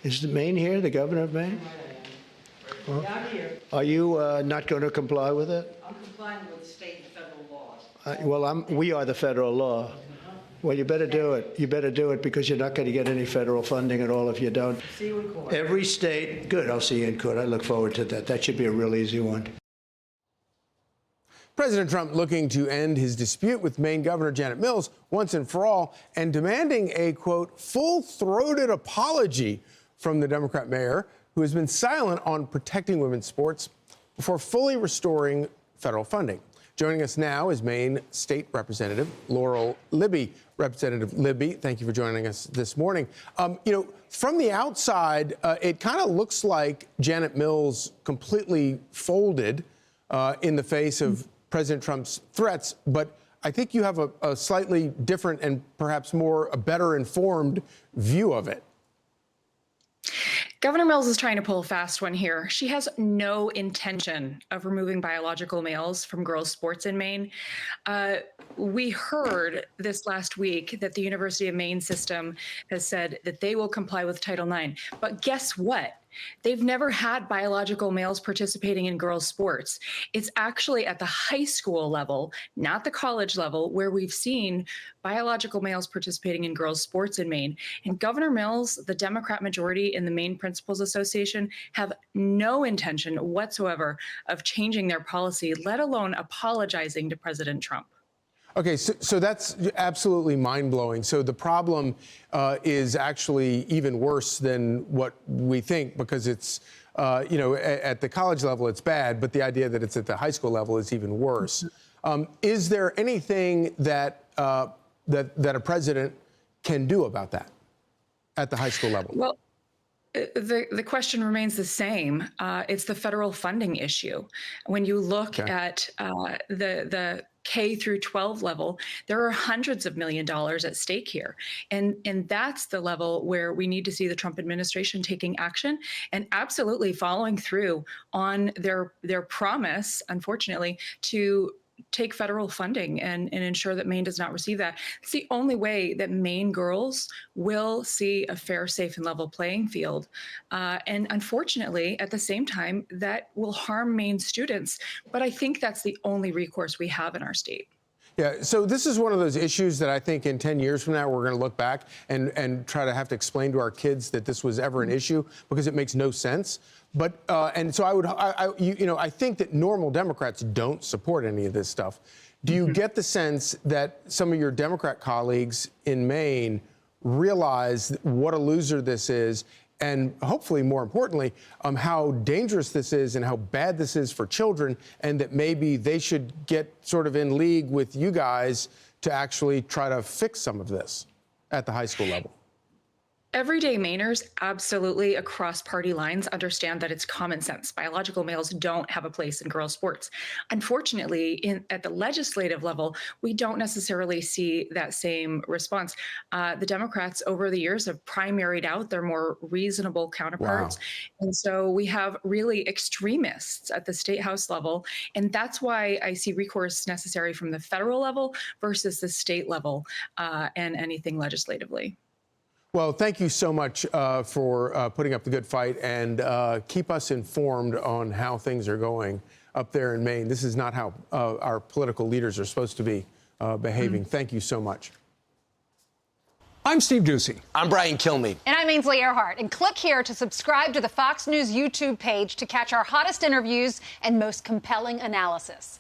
Is Maine here, the governor of Maine? Well, Yeah, I'm here. are you not going to comply with it? I'm complying with state and federal laws. Well, we are the federal law. Well, you better do it. You better do it because you're not going to get any federal funding at all if you don't. See you in court. Every state, good, I'll see you in court. I look forward to that. That should be a real easy one. President Trump looking to end his dispute with Maine Governor Janet Mills once and for all and demanding a, quote, full-throated apology from the Democrat mayor who has been silent on protecting women's sports before fully restoring federal funding. Joining us now is Maine State Representative Laurel Libby. Representative Libby, thank you for joining us this morning. From the outside, it kind of looks like Janet Mills completely folded in the face of President Trump's threats, but I think you have a slightly different and perhaps a better informed view of it. Governor Mills is trying to pull a fast one here. She has no intention of removing biological males from girls' sports in Maine. We heard this last week that the University of Maine system has said that they will comply with Title IX. But guess what? They've never had biological males participating in girls' sports. It's actually at the high school level, not the college level, where we've seen biological males participating in girls' sports in Maine. And Governor Mills, the Democrat majority in the Maine Principals Association, have no intention whatsoever of changing their policy, let alone apologizing to President Trump. Okay, so that's absolutely mind-blowing. So the problem is actually even worse than what we think because it's, at the college level it's bad, but the idea that it's at the high school level is even worse. Is there anything that a president can do about that at the high school level? Well, the question remains the same. It's the federal funding issue. When you look at the K through 12 level, there are hundreds of millions of dollars at stake here. And that's the level where we need to see the Trump administration taking action and absolutely following through on their promise, unfortunately, to take federal funding and ensure that Maine does not receive that. It's the only way that Maine girls will see a fair, safe, and level playing field. And unfortunately, at the same time, that will harm Maine students. But I think that's the only recourse we have in our state. Yeah, so this is one of those issues that I think in 10 years from now, we're going to look back and try to have to explain to our kids that this was ever an issue because it makes no sense. But and so I think that normal Democrats don't support any of this stuff. Do you get the sense that some of your Democrat colleagues in Maine realize what a loser this is? And hopefully, more importantly, how dangerous this is and how bad this is for children, and that maybe they should get sort of in league with you guys to actually try to fix some of this at the high school level. Everyday Mainers, absolutely across party lines, understand that it's common sense. Biological males don't have a place in girls' sports. Unfortunately, at the legislative level, we don't necessarily see that same response. The Democrats over the years have primaried out their more reasonable counterparts. Wow. And so we have really extremists at the state house level. And that's why I see recourse necessary from the federal level versus the state level and anything legislatively. Well, thank you so much for putting up the good fight and keep us informed on how things are going up there in Maine. This is not how our political leaders are supposed to be behaving. Thank you so much. I'm Steve Ducey. I'm Brian Kilmeade. And I'm Ainsley Earhart. And click here to subscribe to the Fox News YouTube page to catch our hottest interviews and most compelling analysis.